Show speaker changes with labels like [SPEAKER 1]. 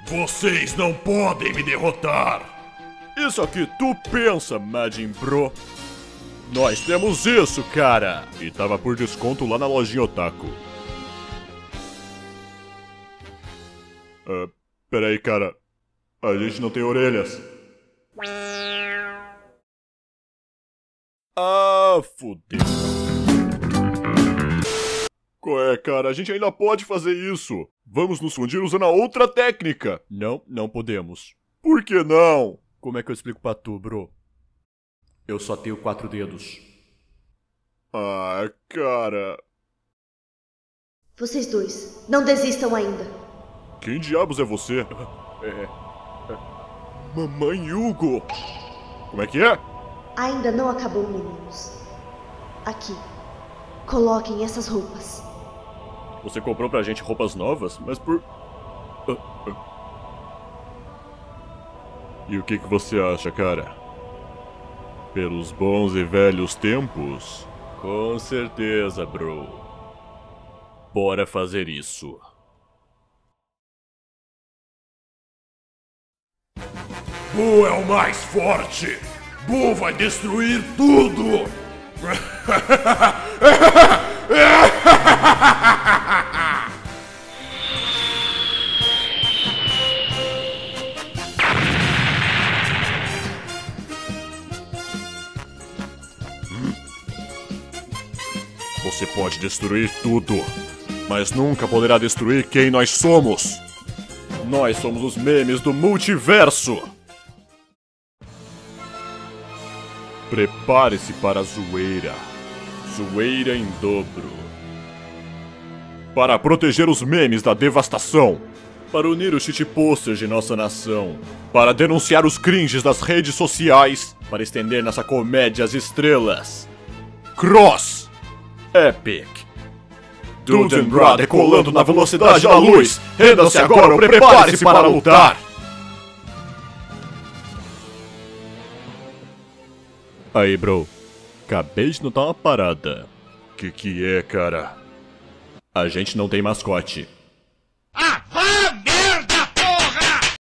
[SPEAKER 1] Vocês não podem me derrotar!
[SPEAKER 2] Isso aqui tu pensa, Majin Bro. Nós temos isso, cara! E tava por desconto lá na lojinha Otaku. Peraí, cara. A gente não tem orelhas. Ah, fudeu. Qual é, cara? A gente ainda pode fazer isso. Vamos nos fundir usando a outra técnica. Não, não podemos. Por que não? Como é que eu explico pra tu, bro? Eu só tenho 4 dedos. Ah, cara...
[SPEAKER 3] Vocês dois, não desistam ainda.
[SPEAKER 2] Quem diabos é você? Mamãe Hugo! Como é que é?
[SPEAKER 3] Ainda não acabou, meninos. Aqui, coloquem essas roupas.
[SPEAKER 2] Você comprou pra gente roupas novas? Mas por... E o que você acha, cara? Pelos bons e velhos tempos? Com certeza, bro. Bora fazer isso.
[SPEAKER 1] Buu é o mais forte! Buu vai destruir tudo!
[SPEAKER 2] Você pode destruir tudo, mas nunca poderá destruir quem nós somos. Nós somos os memes do multiverso. Prepare-se para a zoeira. Zoeira em dobro. Para proteger os memes da devastação. Para unir os shitposters de nossa nação. Para denunciar os cringes das redes sociais. Para estender nossa comédia às estrelas. Cross Epic. Dude and Bra decolando na velocidade da luz. Renda-se agora ou prepare-se para lutar. Aí, bro. Acabei de notar uma parada. Que é, cara? A gente não tem mascote.